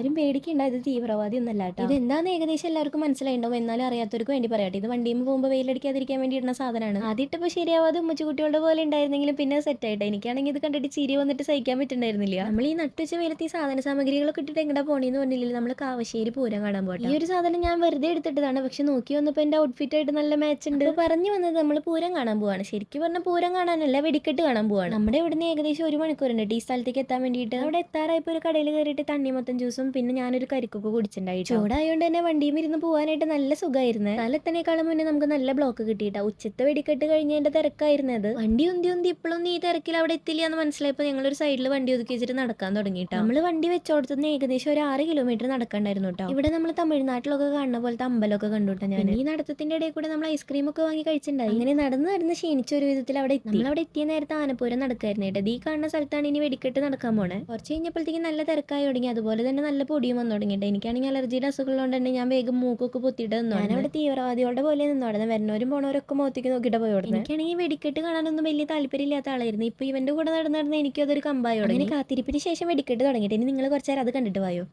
ആരും പേടിക്കണ്ട, ഇത് തീവ്രവാദി ഒന്നല്ല കേട്ടോ. ഇതെന്താന്ന് ഏകദേശം എല്ലാവർക്കും മനസ്സിലായിട്ടുണ്ടാവും. എന്നാലും അറിയാത്തവർക്ക് വേണ്ടി പറയാട്ടെ. ഇത് വണ്ടിയിൽ പോകുമ്പോൾ വെയിലടിക്കാതിരിക്കാൻ വേണ്ടി ഇടുന്ന സാധനമാണ്. ആദ്യമായിട്ടിപ്പോൾ ശരിയാവാതെ ഉമ്മച്ചുകുട്ടികളുടെ പോലെ ഉണ്ടായിരുന്നെങ്കിലും പിന്നെ സെറ്റ് ആയിട്ട്. എനിക്കാണെങ്കിൽ ഇത് കണ്ടിട്ട് ചിരി വന്നിട്ട് സഹിക്കാൻ പറ്റുന്നുണ്ടായിരുന്നില്ല. നമ്മൾ ഈ നട്ടുച്ച വെയിലത്ത് ഈ സാധന സാമഗ്രികളൊക്കെ ഇട്ടിട്ട് എങ്ങടെ പോണേന്ന് പറഞ്ഞില്ല, നമ്മൾ കാവശ്ശേരി പൂരം കാണാൻ പോട്ടെ. ഈ ഒരു സാധനം ഞാൻ വെറുതെ എടുത്തിട്ടതാണ്, പക്ഷെ നോക്കി വന്നപ്പോൾ എൻ്റെ ഔട്ട്ഫിറ്റ് ആയിട്ട് നല്ല മാച്ച് ഉണ്ട്. പറഞ്ഞു വന്നത് നമ്മൾ പൂരം കാണാൻ പോവാണ്. ശരിക്കും പറഞ്ഞാൽ പൂരം കാണാനല്ല, വെടിക്കെട്ട് കാണാൻ പോവാണ്. നമ്മുടെ ഇവിടുന്ന് ഏകദേശം 1 മണിക്കൂറുണ്ട് ഈ സ്ഥലത്തേക്ക് എത്താൻ വേണ്ടിയിട്ട്. അവിടെ എത്താറായപ്പോൾ ഒരു കടയിൽ കയറിയിട്ട് തണ്ണിമത്തൻ ജ്യൂസും പിന്നെ ഞാനൊരു കരിക്കൊക്കെ കുടിച്ചിട്ടുണ്ടായി. ചൂടായതുകൊണ്ട് തന്നെ വണ്ടിയും ഇരുന്ന് പോകാനായിട്ട് നല്ല സുഖമായിരുന്നു. കാലത്തിനേക്കാളും മുന്നേ നമുക്ക് നല്ല ബ്ലോക്ക് കിട്ടിയിട്ടാ. ഉച്ചത്തെ വെടിക്കെട്ട് കഴിഞ്ഞതിന്റെ തിരക്കായിരുന്നത്. വണ്ടി ഉന്തി ഉന്തി ഇപ്പോഴൊന്നും ഈ തിരക്കിൽ അവിടെ എത്തില്ല എന്ന് മനസ്സിലായപ്പോൾ ഞങ്ങളൊരു സൈഡിൽ വണ്ടി ഒതുക്കി വെച്ചിട്ട് നടക്കാൻ തുടങ്ങിയിട്ടാ. നമ്മൾ വണ്ടി വെച്ചോടത്തുനിന്ന് ഏകദേശം ഒരു 6 കിലോമീറ്റർ നടക്കണ്ടായിരുന്നു കേട്ടോ. ഇവിടെ നമ്മൾ തമിഴ്നാട്ടിലൊക്കെ കാണുന്ന പോലത്തെ അമ്പലമൊക്കെ കണ്ടുട്ടോ ഞാൻ. ഈ നടത്തത്തിന്റെ ഇടയിൽ കൂടെ നമ്മൾ ഐസ്ക്രീം ഒക്കെ വാങ്ങി കഴിച്ചിട്ടുണ്ടായി. അങ്ങനെ നടന്ന് നടന്ന് ക്ഷീണിച്ച ഒരു വിധത്തിൽ അവിടെ എത്തി. നമ്മൾ അവിടെ എത്തിയ നേരത്തെ ആനപ്പൂരം നടക്കായിരുന്നു കേട്ടോ. ഈ കാണുന്ന സ്ഥലത്താണ് ഇനി വെടിക്കെട്ട് നടക്കാൻ പോണേ. കുറച്ച് കഴിഞ്ഞപ്പോഴത്തേക്കും നല്ല തിരക്കായി തുടങ്ങി. അതുപോലെ തന്നെ നല്ല പൊടിയും വന്നു തുടങ്ങിയിട്ട്. എനിക്കാണെങ്കിൽ അലർജിയുടെ അസുഖമുള്ളതുകൊണ്ട് തന്നെ ഞാൻ വേഗം മൂക്കൊക്കെ പൊത്തിയിട്ട് നിന്നു. ഞാനവിടെ തീവ്രവാദികളുടെ പോലെ നിന്നോടെ വരുന്നവരും പോണവരൊക്കെ മുഖത്തേക്ക് നോക്കിയിട്ട് പോയോടുന്നു. എനിക്കാണെങ്കിൽ വെടിക്കെട്ട് കാണാനൊന്നും വലിയ താല്പര്യമില്ലാത്ത ആളായിരുന്നു. ഇപ്പൊ ഇവന്റെ കൂടെ നടന്ന് നടന്ന് എനിക്കും അതൊരു കമ്പായോ. അങ്ങനെ കാത്തിരിപ്പിന് ശേഷം വെടിക്കെട്ട് തുടങ്ങിയിട്ട് ഇനി നിങ്ങൾ കുറച്ചേരം അത് കണ്ടിട്ട് പോയോ.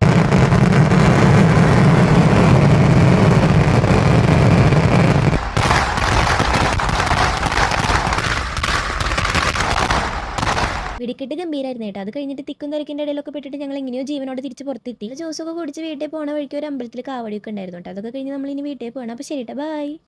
വെടിക്കെട്ട് ഗംഭീരമായിരുന്നു കേട്ടോ. അത് കഴിഞ്ഞിട്ട് തിക്കും തിരക്കിൻ്റെ ഇടയിലൊക്കെ പെട്ടിട്ട് ഞങ്ങൾ എങ്ങനെയോ ജീവനോട് തിരിച്ച് പുറത്തെത്തി. ജ്യൂസൊക്കെ കുടിച്ച് വീട്ടിൽ പോണ വഴിക്ക് ഒരു അമ്പലത്തിൽ കാവടിയൊക്കെ ഉണ്ടായിരുന്നു കേട്ടോ. അതൊക്കെ കഴിഞ്ഞ് നമ്മൾ ഇനി വീട്ടിൽ പോകണം. അപ്പോൾ ശരി കേട്ടോ, ബൈ.